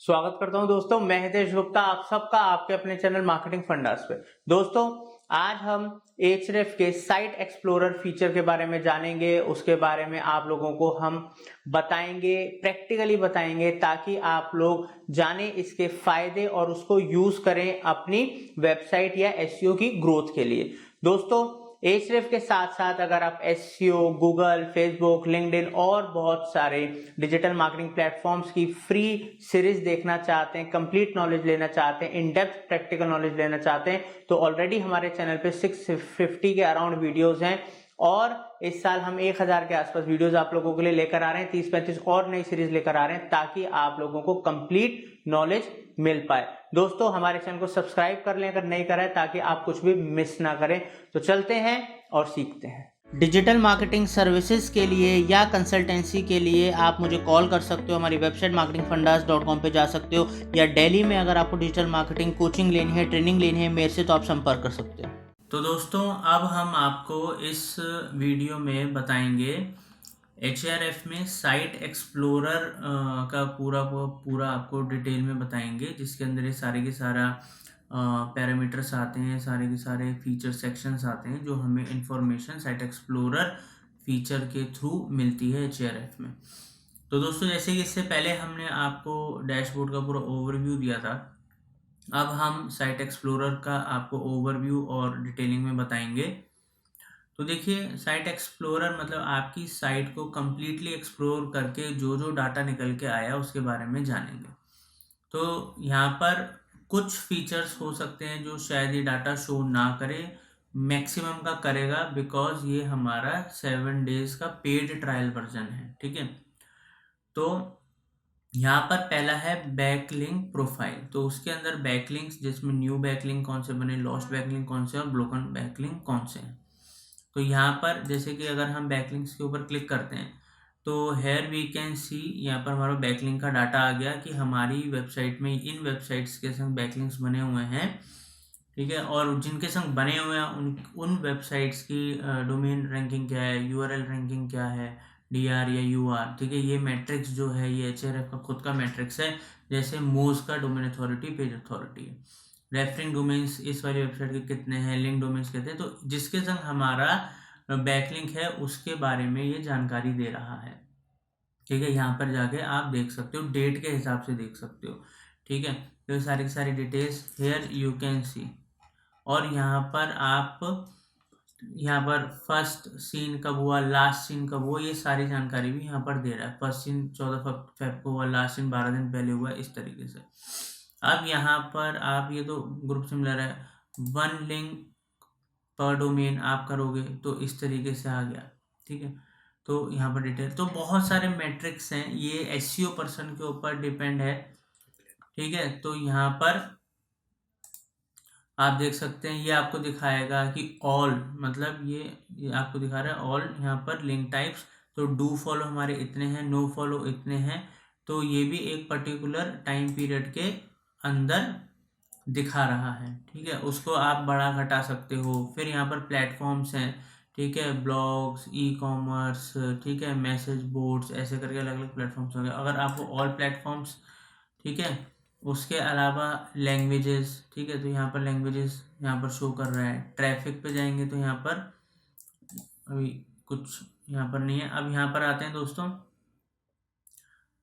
स्वागत करता हूं दोस्तों, मैं हितेश गुप्ता, आप सबका आपके अपने चैनल मार्केटिंग फंडास पे। दोस्तों आज हम Ahref के साइट एक्सप्लोरर फीचर के बारे में जानेंगे। उसके बारे में आप लोगों को हम बताएंगे, प्रैक्टिकली बताएंगे, ताकि आप लोग जाने इसके फायदे और उसको यूज करें अपनी वेबसाइट या एसईओ की ग्रोथ के लिए। दोस्तों Ahref के साथ साथ अगर आप एसईओ, गूगल, फेसबुक, लिंक्डइन और बहुत सारे डिजिटल मार्केटिंग प्लेटफॉर्म्स की फ्री सीरीज देखना चाहते हैं, कंप्लीट नॉलेज लेना चाहते हैं, इन डेप्थ प्रैक्टिकल नॉलेज लेना चाहते हैं, तो ऑलरेडी हमारे चैनल पे 650 के अराउंड वीडियोस हैं और इस साल हम 1000 के आसपास वीडियोस आप लोगों के लिए लेकर आ रहे हैं। 30-35 और नई सीरीज लेकर आ रहे हैं ताकि आप लोगों को कंप्लीट नॉलेज मिल पाए। दोस्तों हमारे चैनल को सब्सक्राइब कर लें अगर नहीं करा है, ताकि आप कुछ भी मिस ना करें। तो चलते हैं और सीखते हैं। डिजिटल मार्केटिंग सर्विसेज के लिए या कंसल्टेंसी के लिए आप मुझे कॉल कर सकते हो। हमारी वेबसाइट marketingfundas.com पे जा सकते हो, या दिल्ली में अगर आपको डिजिटल मार्केटिंग कोचिंग लेनी है, ट्रेनिंग लेनी है मेरे से, तो आप संपर्क कर सकते हो। तो दोस्तों अब हम आपको इस वीडियो में बताएंगे Ahref में साइट एक्सप्लोरर का पूरा आपको डिटेल में बताएंगे, जिसके अंदर ये सारे के सारा पैरामीटर्स आते हैं, सारे के सारे फीचर सेक्शंस आते हैं, जो हमें इंफॉर्मेशन साइट एक्सप्लोरर फीचर के थ्रू मिलती है Ahref में। तो दोस्तों जैसे कि इससे पहले हमने आपको डैशबोर्ड का पूरा ओवरव्यू दिया था, अब हम साइट एक्सप्लोरर का आपको ओवरव्यू और डिटेलिंग में बताएंगे। तो देखिए, साइट एक्सप्लोरर मतलब आपकी साइट को कंप्लीटली एक्सप्लोर करके जो जो डाटा निकल के आया उसके बारे में जानेंगे। तो यहाँ पर कुछ फीचर्स हो सकते हैं जो शायद ये डाटा शो ना करे, मैक्सिमम का करेगा, बिकॉज ये हमारा 7 डेज का पेड ट्रायल वर्जन है। ठीक है, तो यहाँ पर पहला है बैकलिंक प्रोफाइल। तो उसके अंदर बैकलिंक्स, जिसमें न्यू बैकलिंक कौन से बने, लॉस्ट बैकलिंक कौन से और ब्रोकन बैकलिंक कौन से हैं। तो यहाँ पर जैसे कि अगर हम बैकलिंक्स के ऊपर क्लिक करते हैं तो हेयर वी कैन सी, यहाँ पर हमारा बैकलिंक का डाटा आ गया कि हमारी वेबसाइट में इन वेबसाइट्स के संग बैकलिंक्स बने हुए हैं। ठीक है, और जिनके संग बने हुए हैं उन वेबसाइट्स की डोमेन रैंकिंग क्या है, यूआरएल रैंकिंग क्या है, डीआर या यूआर। ठीक है, ये मैट्रिक्स जो है ये Ahref का खुद का मैट्रिक्स है। जैसे मोज का डोमेन अथॉरिटी, पेज अथॉरिटी है, रेफरिंग डोमेन्स इस वाली वेबसाइट के कितने हैं, लिंक डोमेन्स कहते हैं। तो जिसके संग हमारा बैकलिंक है उसके बारे में ये जानकारी दे रहा है। ठीक है, यहाँ पर जाके आप देख सकते हो, डेट के हिसाब से देख सकते हो। ठीक है, तो सारी की सारी details here you can see. और यहाँ पर आप यहाँ पर फर्स्ट सीन कब हुआ, लास्ट सीन कब हुआ, ये सारी जानकारी भी यहाँ पर दे रहा है। फर्स्ट सीन 14 फेब को हुआ, लास्ट सीन 12 दिन पहले हुआ, इस तरीके से। अब यहाँ पर आप ये तो ग्रुप सिमिलर है, 1 लिंक पर डोमेन आप करोगे तो इस तरीके से आ गया। ठीक है, तो यहाँ पर डिटेल, तो बहुत सारे मैट्रिक्स हैं, ये एसईओ पर्सन के ऊपर डिपेंड है। ठीक है, तो यहाँ पर आप देख सकते हैं, ये आपको दिखाएगा कि ऑल, मतलब ये आपको दिखा रहा है ऑल। यहाँ पर लिंक टाइप्स, तो डू फॉलो हमारे इतने हैं, नो फॉलो इतने हैं। तो ये भी एक पर्टिकुलर टाइम पीरियड के अंदर दिखा रहा है। ठीक है, उसको आप बड़ा घटा सकते हो। फिर यहाँ पर प्लेटफॉर्म्स हैं, ठीक है, ब्लॉग्स, ई कॉमर्स, ठीक है, मैसेज बोर्ड्स, ऐसे करके अलग अलग प्लेटफॉर्म्स होंगे। अगर आपको ऑल प्लेटफॉर्म्स, ठीक है, उसके अलावा लैंग्वेजेस, ठीक है, तो यहाँ पर लैंग्वेजेस यहाँ पर शो कर रहा है। ट्रैफिक पे जाएंगे तो यहाँ पर अभी कुछ यहाँ पर नहीं है। अब यहाँ पर आते हैं दोस्तों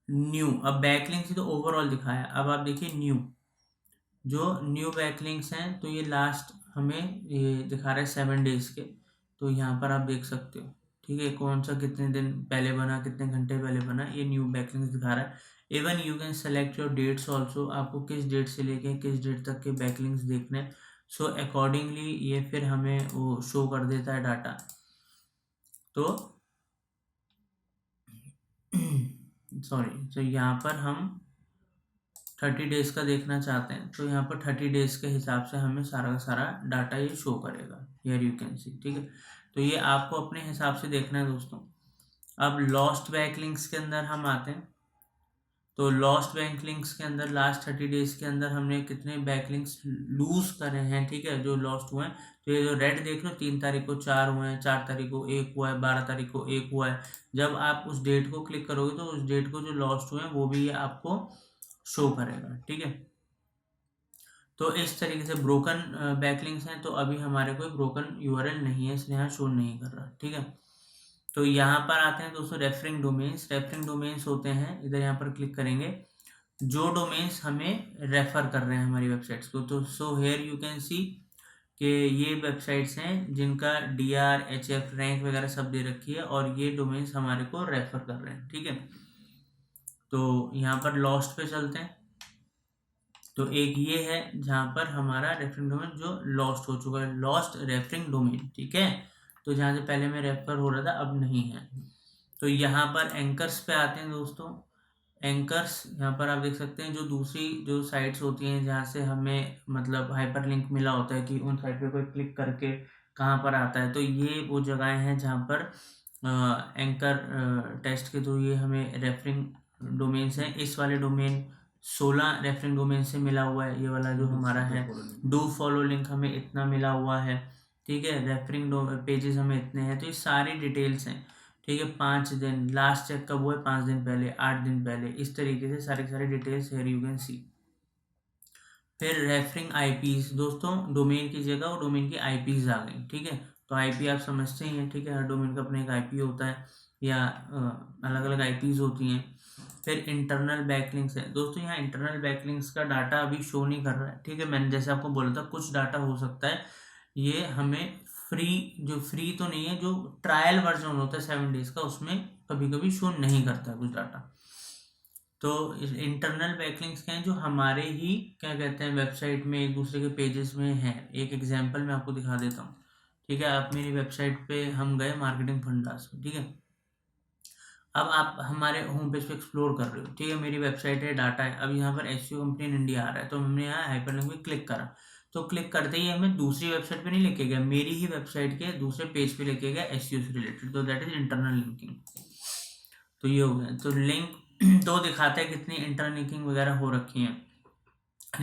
न्यू। अब बैकलिंक्स तो ओवरऑल दिखाया, अब आप देखिए न्यू, जो न्यू बैकलिंक्स हैं तो ये लास्ट हमें ये दिखा रहा है 7 डेज के। तो यहाँ पर आप देख सकते हो, ठीक है, कौन सा कितने दिन पहले बना, कितने घंटे पहले बना, ये न्यू बैकलिंक्स दिखा रहा है। Even you can select your dates also, आपको किस डेट से लेके किस डेट तक के बैकलिंक्स देखने। सो अकॉर्डिंगली ये फिर हमें वो शो कर देता है डाटा। तो सॉरी, तो यहाँ पर हम 30 डेज का देखना चाहते हैं, तो यहाँ पर 30 डेज के हिसाब से हमें सारा का सारा डाटा ये शो करेगा, हियर यू कैन सी। ठीक है, तो ये आपको अपने हिसाब से देखना है दोस्तों। अब लॉस्ट बैकलिंक्स के अंदर हम आते हैं, तो लॉस्ट बैकलिंक्स के अंदर लास्ट 30 डेज के अंदर हमने कितने बैकलिंक्स लूज करे हैं, ठीक है, जो लॉस्ट हुए हैं। तो ये जो रेड देख लो, 3 तारीख को 4 हुए हैं, 4 तारीख को 1 हुआ है, 12 तारीख को 1 हुआ है। जब आप उस डेट को क्लिक करोगे तो उस डेट को जो लॉस्ट हुए हैं वो भी ये आपको शो करेगा। ठीक है, तो इस तरीके से ब्रोकन बैकलिंक्स हैं, तो अभी हमारे कोई ब्रोकन यूआरएल नहीं है, इसलिए यहाँ शो नहीं कर रहा। ठीक है, तो यहाँ पर आते हैं दोस्तों रेफरिंग डोमेन्स। रेफरिंग डोमेन्स होते हैं, इधर यहाँ पर क्लिक करेंगे, जो डोमेन्स हमें रेफर कर रहे हैं हमारी वेबसाइट्स को। तो सो हेयर यू कैन सी कि ये वेबसाइट्स हैं जिनका DR HF रैंक वगैरह सब दे रखी है, और ये डोमेन्स हमारे को रेफर कर रहे हैं। ठीक है, तो यहाँ पर लॉस्ट पे चलते हैं। तो एक ये है जहाँ पर हमारा रेफरिंग डोमेन जो लॉस्ट हो चुका है, लॉस्ट रेफरिंग डोमेन। ठीक है, तो जहाँ से पहले में रेफर हो रहा था अब नहीं है। तो यहाँ पर एंकर्स पे आते हैं दोस्तों। एंकर्स यहाँ पर आप देख सकते हैं, जो दूसरी जो साइट्स होती हैं जहाँ से हमें मतलब हाइपरलिंक मिला होता है कि उन साइट पे कोई क्लिक करके कहाँ पर आता है, तो ये वो जगहें हैं जहाँ पर एंकर टेस्ट के थ्रू ये हमें रेफरिंग डोमेन्स हैं। इस वाले डोमेन 16 रेफरिंग डोमेन से मिला हुआ है, ये वाला जो हमारा है। डू फॉलो लिंक हमें इतना मिला हुआ है। ठीक है, रेफरिंग पेजेस हमें इतने हैं, तो ये सारी डिटेल्स हैं। ठीक है, 5 दिन, लास्ट चेक कब हुआ है 5 दिन पहले, 8 दिन पहले, इस तरीके से सारी सारी details here you can see. फिर रेफरिंग आईपीज दोस्तों, डोमेन की जगह वो डोमेन की आईपीज आ गई। ठीक है, तो आईपी आप समझते ही हैं। ठीक है, हर डोमेन का अपना एक आईपी होता है, या अलग अलग आईपीज होती हैं। फिर इंटरनल बैकलिंक्स है दोस्तों, यहाँ इंटरनल बैकलिंक्स का डाटा अभी शो नहीं कर रहा है। ठीक है, मैंने जैसे आपको बोला था कुछ डाटा हो सकता है, ये हमें जो फ्री तो नहीं है, जो ट्रायल वर्जन होता है 7 डेज का, उसमें कभी कभी शो नहीं करता है कुछ डाटा। तो इंटरनल बैकलिंक्स क्या हैं, जो हमारे ही क्या कहते हैं वेबसाइट में एक दूसरे के पेजेस में हैं। एक एग्जांपल मैं आपको दिखा देता हूँ। ठीक है, आप मेरी वेबसाइट पे हम गए मार्केटिंग फंडास में। ठीक है, अब आप हमारे होम पेज पे एक्सप्लोर कर रहे हो। ठीक है, मेरी वेबसाइट है, डाटा है, अब यहाँ पर एसईओ कंपनी इन इंडिया आ रहा है, तो हमने यहाँ हाइपरलिंक पे क्लिक करा, तो क्लिक करते ही हमें दूसरी वेबसाइट पे नहीं लेके गया, मेरी ही वेबसाइट के दूसरे पेज पे लेके गया एसईओ से रिलेटेड, तो दैट इज इंटरनल लिंकिंग। तो ये हो गया, तो लिंक तो दिखाता है कितनी इंटरलिंकिंग वगैरह हो रखी है।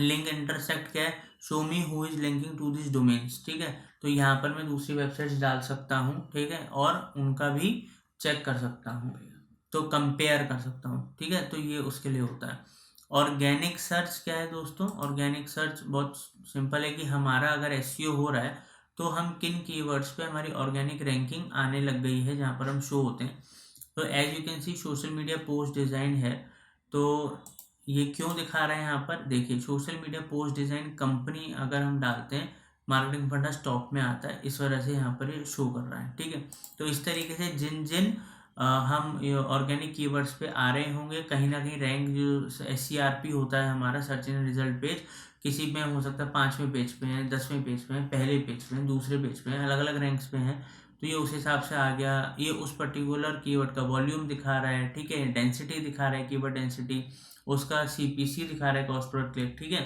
लिंक इंटरसेक्ट क्या है, show me who is linking to this domains. ठीक है, तो यहाँ पर मैं दूसरी वेबसाइट्स डाल सकता हूँ। ठीक है, और उनका भी चेक कर सकता हूँ, तो कंपेयर कर सकता हूँ। ठीक है, तो ये उसके लिए होता है। ऑर्गेनिक सर्च क्या है दोस्तों, ऑर्गेनिक सर्च बहुत सिंपल है कि हमारा अगर एसईओ हो रहा है तो हम किन कीवर्ड्स पे हमारी ऑर्गेनिक रैंकिंग आने लग गई है जहाँ पर हम शो होते हैं। तो as you can see social media post design है, तो ये क्यों दिखा रहे हैं यहाँ पर, देखिए social media post design company अगर हम डालते हैं मार्केटिंग फंडा टॉप में आता है, इस वजह से यहाँ पर ये शो कर रहा है। ठीक है, तो इस तरीके से जिन जिन हम ऑर्गेनिक कीवर्ड्स पे आ रहे होंगे, कहीं ना कहीं रैंक जो SCRP होता है हमारा सर्च इन रिजल्ट पेज, किसी में हो सकता है 5वें पेज पे हैं, 10वें पेज पे हैं, पहले पेज पे हैं, दूसरे पेज पे हैं, अलग अलग रैंक्स पे हैं, तो ये उस हिसाब से आ गया। ये उस पर्टिकुलर कीवर्ड का वॉल्यूम दिखा रहा है। ठीक है, डेंसिटी दिखा रहा है, कीवर्ड डेंसिटी, उसका CPC दिखा रहा है, कॉस्ट पर क्लिक। ठीक है,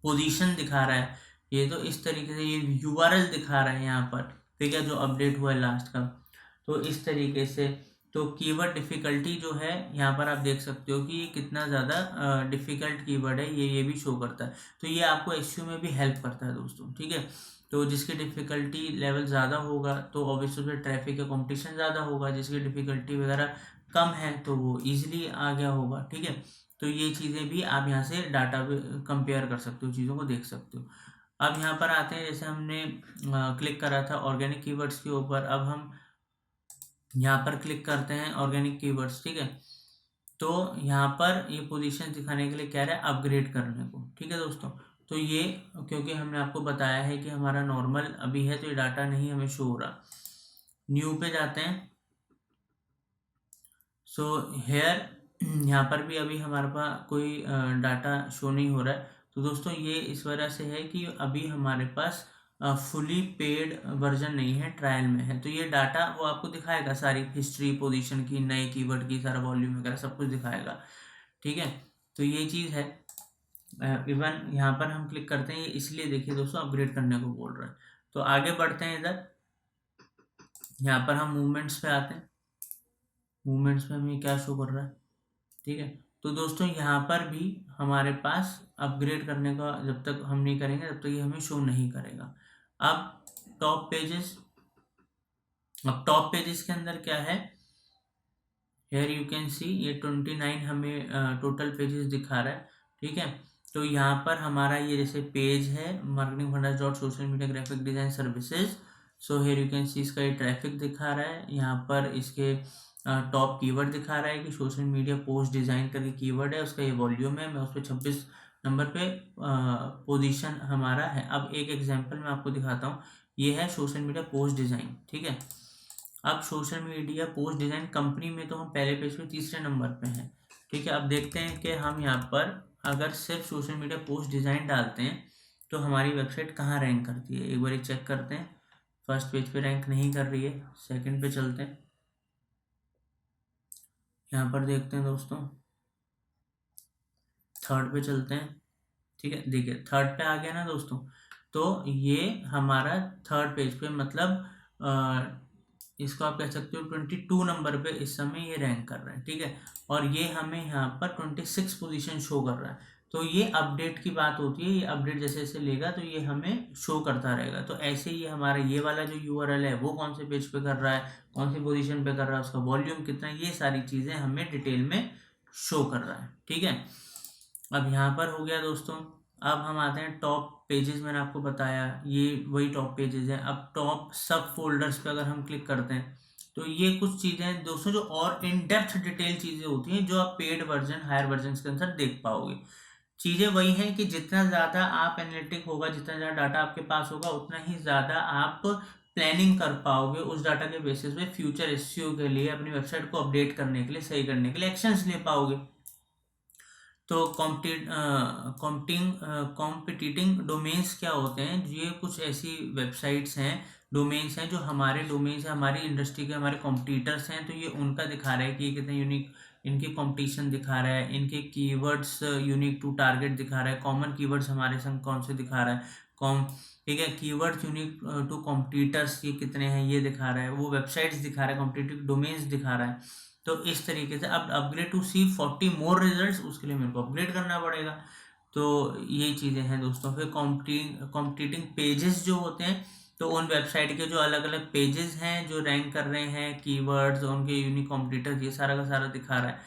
पोजीशन दिखा रहा है, ये तो इस तरीके से ये URL दिखा रहा है यहाँ पर। ठीक है, जो अपडेट हुआ है लास्ट का, तो इस तरीके से। तो कीवर्ड डिफ़िकल्टी जो है यहाँ पर आप देख सकते हो कि ये कितना ज़्यादा डिफ़िकल्ट कीवर्ड है, ये भी शो करता है। तो ये आपको एसईओ में भी हेल्प करता है दोस्तों। ठीक है, तो जिसकी डिफ़िकल्टी लेवल ज़्यादा होगा तो ऑब्वियसली ट्रैफिक का कंपटीशन ज़्यादा होगा, जिसकी डिफ़िकल्टी वगैरह कम है तो वो ईजिली आ गया होगा। ठीक है, तो ये चीज़ें भी आप यहाँ से डाटा कंपेयर कर सकते हो, चीज़ों को देख सकते हो। अब यहाँ पर आते हैं, जैसे हमने क्लिक करा था ऑर्गेनिक कीवर्ड्स के ऊपर, अब हम यहाँ पर क्लिक करते हैं ऑर्गेनिक कीवर्ड्स। ठीक है, तो यहाँ पर ये पोजीशन दिखाने के लिए कह रहा है अपग्रेड करने को। ठीक है दोस्तों, तो ये क्योंकि हमने आपको बताया है कि हमारा नॉर्मल अभी है, तो ये डाटा नहीं हमें शो हो रहा। न्यू पे जाते हैं। सो हेयर यहाँ पर भी अभी हमारे पास कोई डाटा शो नहीं हो रहा है। तो दोस्तों ये इस वजह से है कि अभी हमारे पास फुली पेड वर्जन नहीं है, ट्रायल में है। तो ये डाटा वो आपको दिखाएगा, सारी हिस्ट्री, पोजीशन की, नए कीवर्ड की, सारा वॉल्यूम वगैरह सब कुछ दिखाएगा। ठीक है, तो ये चीज़ है। इवन यहाँ पर हम क्लिक करते हैं, ये इसलिए देखिए दोस्तों अपग्रेड करने को बोल रहा है। तो आगे बढ़ते हैं, इधर यहाँ पर हम मूवमेंट्स पे आते हैं। मूवमेंट्स में हमें क्या शो कर रहा है। ठीक है, तो दोस्तों यहाँ पर भी हमारे पास अपग्रेड करने का जब तक हम नहीं करेंगे तब तक ये हमें शो नहीं करेगा। अब टॉप पेजेस, अब टॉप पेजेस के अंदर क्या है, हेयर यू कैन सी ये 29 हमें टोटल पेजेस दिखा रहा है, ठीक है। तो यहाँ पर हमारा ये जैसे पेज है marketing fundas dot social media graphic design services. So here you can सी इसका ये ट्रैफिक दिखा रहा है, यहाँ पर इसके टॉप कीवर्ड दिखा रहा है कि सोशल मीडिया पोस्ट डिजाइन करके कीवर्ड है, उसका ये वॉल्यूम है, मैं उस पर 26 नंबर पे पोजीशन हमारा है। अब एक एग्जांपल मैं आपको दिखाता हूँ, ये है सोशल मीडिया पोस्ट डिजाइन, ठीक है। अब social media post design company में तो हम पहले पेज पे तीसरे नंबर पे हैं, ठीक है। अब देखते हैं कि हम यहाँ पर अगर सिर्फ सोशल मीडिया पोस्ट डिजाइन डालते हैं तो हमारी वेबसाइट कहाँ रैंक करती है, एक बार चेक करते हैं। फर्स्ट पेज पे रैंक नहीं कर रही है, सेकंड पे चलते हैं, यहाँ पर देखते हैं दोस्तों, थर्ड पे चलते हैं, ठीक है। देखिए थर्ड पे आ गया ना दोस्तों, तो ये हमारा थर्ड पेज पे मतलब इसको आप कह सकते हो 22 नंबर पे इस समय ये रैंक कर रहा है, ठीक है। और ये हमें यहाँ पर 26 पोजीशन शो कर रहा है। तो ये अपडेट की बात होती है, ये अपडेट जैसे जैसे लेगा तो ये हमें शो करता रहेगा। तो ऐसे ही हमारा ये वाला जो यूआरएल है वो कौन से पेज पे कर रहा है, कौन सी पोजीशन पे कर रहा है, उसका वॉल्यूम कितना है, ये सारी चीज़ें हमें डिटेल में शो कर रहा है, ठीक है। अब यहाँ पर हो गया दोस्तों। अब हम आते हैं टॉप पेजेस, मैंने आपको बताया ये वही टॉप पेजेस हैं। अब टॉप सब फोल्डर्स पे अगर हम क्लिक करते हैं तो ये कुछ चीज़ें हैं दोस्तों जो और इन डेप्थ डिटेल चीज़ें होती हैं जो आप पेड वर्जन हायर वर्जन के अंदर देख पाओगे। चीज़ें वही हैं कि जितना ज़्यादा आप एनालिटिक होगा, जितना ज़्यादा डाटा आपके पास होगा, उतना ही ज़्यादा आप प्लानिंग कर पाओगे उस डाटा के बेसिस पे फ्यूचर एसईओ के लिए, अपनी वेबसाइट को अपडेट करने के लिए, सही करने के लिए एक्शंस ले पाओगे। तो कॉम्पिटिटिंग डोमेन्स क्या होते हैं, ये कुछ ऐसी वेबसाइट्स हैं, डोमेन्स हैं जो हमारे डोमेन्स हैं, हमारी इंडस्ट्री के हमारे कॉम्पिटिटर्स हैं, तो ये उनका दिखा रहा है कि ये कितने यूनिक इनके कंपटीशन दिखा रहा है, इनके कीवर्ड्स यूनिक टू टारगेट दिखा रहा है, कॉमन कीवर्ड्स हमारे संग कौन से दिखा रहा है, कॉम ठीक है, कीवर्ड्स यूनिक टू कॉम्पिटिटर्स ये कितने हैं ये दिखा रहा है, वो वेबसाइट्स दिखा रहा है, कॉम्पिटिटिव डोमेन्स दिखा रहा है। तो इस तरीके से अब upgrade to see 40 more results, उसके लिए मेरे को अपग्रेड करना पड़ेगा। तो यही चीज़ें हैं दोस्तों। फिर कॉम्पिटिटिंग पेजेस जो होते हैं, तो उन वेबसाइट के जो अलग अलग पेजेस हैं जो रैंक कर रहे हैं, कीवर्ड्स, उनके यूनिक कॉम्पिटिटर्स, ये सारा का सारा दिखा रहा है।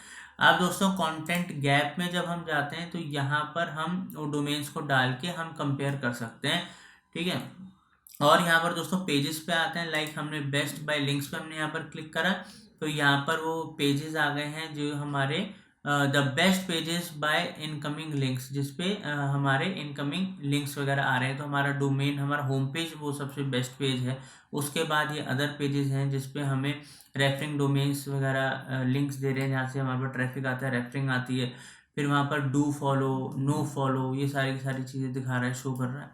अब दोस्तों कंटेंट गैप में जब हम जाते हैं तो यहाँ पर हम वो डोमेन्स को डाल के हम कंपेयर कर सकते हैं, ठीक है। और यहाँ पर दोस्तों पेजेस पे आते हैं, लाइक हमने बेस्ट बाय लिंक्स पे हमने यहाँ पर क्लिक करा तो यहाँ पर वो पेजेस आ गए हैं जो हमारे the best pages by incoming links, जिसपे हमारे इनकमिंग लिंक्स वगैरह आ रहे हैं। तो हमारा डोमेन, हमारा होम पेज वो सबसे बेस्ट पेज है। उसके बाद ये अदर पेजेस हैं जिसपे हमें रेफरिंग डोमेन्स वगैरह लिंक्स दे रहे हैं, जहाँ से हमारे पास ट्रैफिक आता है, रेफरिंग आती है। फिर वहाँ पर डू फॉलो, नो फॉलो, ये सारी की सारी चीज़ें दिखा रहा है, शो कर रहा है।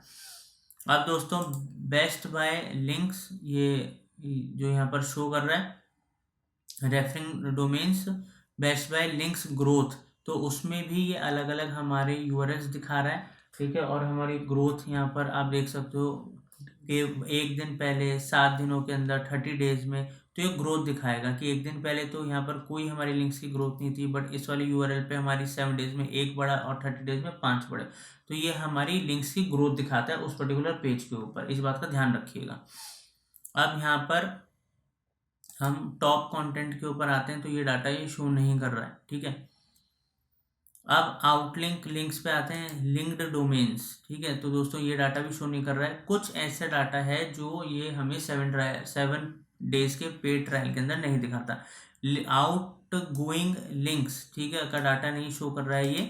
अब दोस्तों बेस्ट बाय लिंक्स, ये जो यहाँ पर शो कर रहा है referring domains best bye links growth, तो उसमें भी ये अलग अलग हमारे यूआरएल्स दिखा रहा है, ठीक है। और हमारी ग्रोथ यहाँ पर आप देख सकते हो कि एक दिन पहले, 7 दिनों के अंदर, 30 डेज में, तो ये ग्रोथ दिखाएगा कि एक दिन पहले तो यहाँ पर कोई हमारी लिंक्स की ग्रोथ नहीं थी, बट इस वाले यूआरएल पे हमारी 7 डेज में 1 बढ़ा और 30 डेज में 5 बढ़े। तो ये हमारी लिंक्स की ग्रोथ दिखाता है उस पर्टिकुलर पेज के ऊपर, इस बात का ध्यान रखिएगा। अब यहाँ पर हम टॉप कंटेंट के ऊपर आते हैं तो ये डाटा ये शो नहीं कर रहा है, ठीक है। अब आउटलिंक लिंक्स पे आते हैं, लिंक्ड डोमेन्स, ठीक है। तो दोस्तों ये डाटा भी शो नहीं कर रहा है। कुछ ऐसा डाटा है जो ये हमें 7 डेज के पेड ट्रायल के अंदर नहीं दिखाता। आउट गोइंग लिंक्स, ठीक है, का डाटा नहीं शो कर रहा है, ये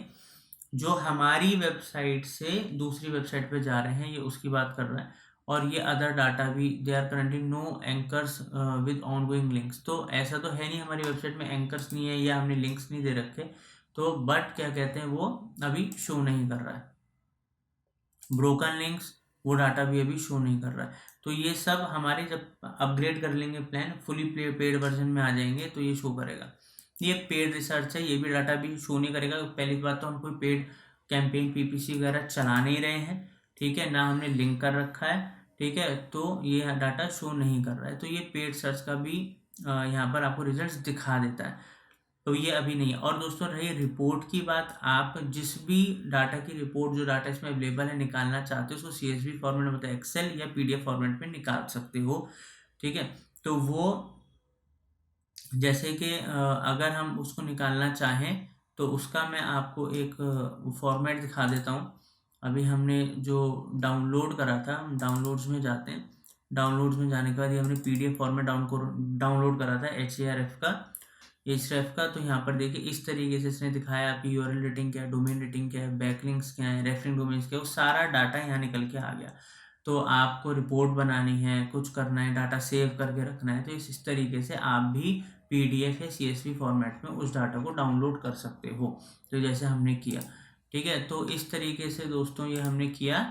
जो हमारी वेबसाइट से दूसरी वेबसाइट पे जा रहे हैं ये उसकी बात कर रहा है। और ये अदर डाटा भी, they are currently no anchors with ongoing links, तो ऐसा तो है नहीं हमारी वेबसाइट में एंकर्स नहीं है या हमने लिंक्स नहीं दे रखे, तो बट क्या कहते हैं वो अभी शो नहीं कर रहा है। ब्रोकन लिंक्स, वो डाटा भी अभी शो नहीं कर रहा है। तो ये सब हमारे जब अपग्रेड कर लेंगे प्लान, फुली पेड वर्जन में आ जाएंगे तो ये शो करेगा। ये पेड रिसर्च है, ये भी डाटा भी शो नहीं करेगा। पहली बात तो हम कोई पेड कैंपेन पीपीसी वगैरह चला नहीं रहे हैं, ठीक है, ना हमने लिंक कर रखा है, ठीक है, तो ये डाटा शो नहीं कर रहा है। तो ये पेड सर्च का भी यहाँ पर आपको रिजल्ट्स दिखा देता है, तो ये अभी नहीं है। और दोस्तों रही रिपोर्ट की बात, आप जिस भी डाटा की रिपोर्ट, जो डाटा इसमें अवेलेबल है, निकालना चाहते हो उसको CSV फॉर्मेट में, मतलब एक्सेल या PDF फॉर्मेट में निकाल सकते हो, ठीक है। तो वो जैसे कि अगर हम उसको निकालना चाहें तो उसका मैं आपको एक फॉर्मेट दिखा देता हूँ। अभी हमने जो डाउनलोड करा था, हम डाउनलोड्स में जाते हैं। डाउनलोड्स में जाने के बाद ये हमने पीडीएफ फॉर्मेट डाउनलोड करा था एचआरएफ का। तो यहाँ पर देखिए इस तरीके से इसने दिखाया कि यूआरएल रेटिंग क्या है, डोमेन रेटिंग क्या है, बैकलिंक्स क्या है, रेफरिंग डोमेन्स क्या है, वो सारा डाटा यहाँ निकल के आ गया। तो आपको रिपोर्ट बनानी है, कुछ करना है, डाटा सेव करके रखना है, तो इस तरीके से आप भी पीडीएफ या सीएसवी फॉर्मेट में उस डाटा को डाउनलोड कर सकते हो। तो जैसे हमने किया, ठीक है। तो इस तरीके से दोस्तों ये हमने किया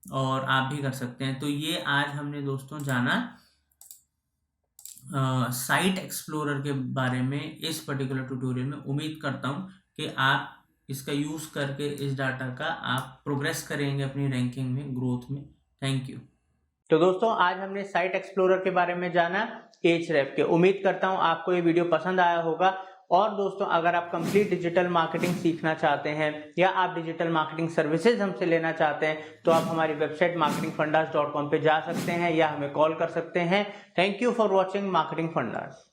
और आप भी कर सकते हैं। तो ये आज हमने दोस्तों जाना साइट एक्सप्लोरर के बारे में इस पर्टिकुलर ट्यूटोरियल में। उम्मीद करता हूँ कि आप इसका यूज़ करके इस डाटा का आप प्रोग्रेस करेंगे अपनी रैंकिंग में, ग्रोथ में। Thank you. तो दोस्तों आज हमने साइट एक्सप्लोरर के बारे में जाना Ahref के। उम्मीद करता हूं आपको ये वीडियो पसंद आया होगा। और दोस्तों अगर आप कंप्लीट डिजिटल मार्केटिंग सीखना चाहते हैं या आप डिजिटल मार्केटिंग सर्विसेज हमसे लेना चाहते हैं तो आप हमारी वेबसाइट marketingfundas.com पे जा सकते हैं या हमें कॉल कर सकते हैं। Thank you for watching marketing fundas.